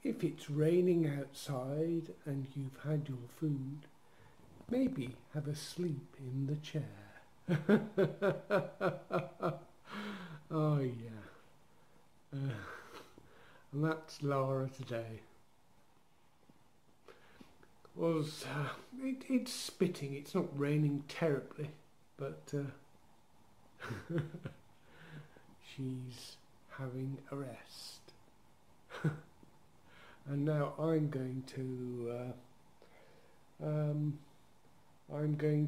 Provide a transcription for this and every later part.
if it's raining outside and you've had your food, maybe have a sleep in the chair. Oh yeah. And that's Lara today. It's spitting. It's not raining terribly, but she's having a rest. And now I'm going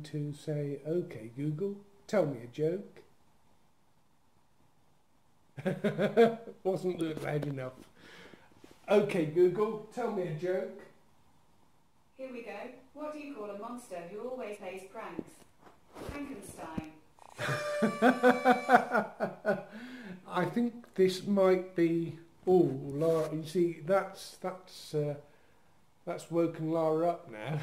to say, okay, Google, tell me a joke. Wasn't loud enough. Okay, Google, tell me a joke. Here we go. What do you call a monster who always plays pranks? Frankenstein. I think this might be. Oh, Lara, you see, that's woken Lara up now.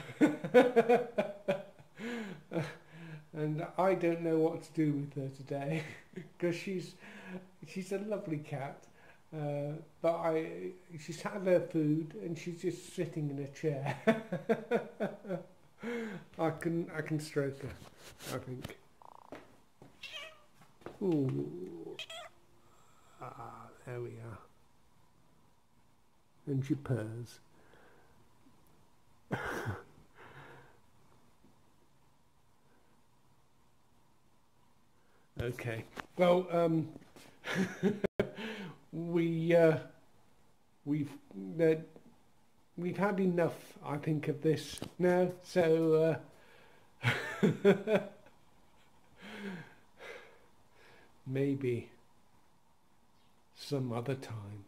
And I don't know what to do with her today because she's a lovely cat, but she's had her food and she's just sitting in a chair. I can stroke her, I think. Ooh. Ah, there we are. And she purrs. Okay. Well, we've had enough, I think, of this now. So maybe some other time.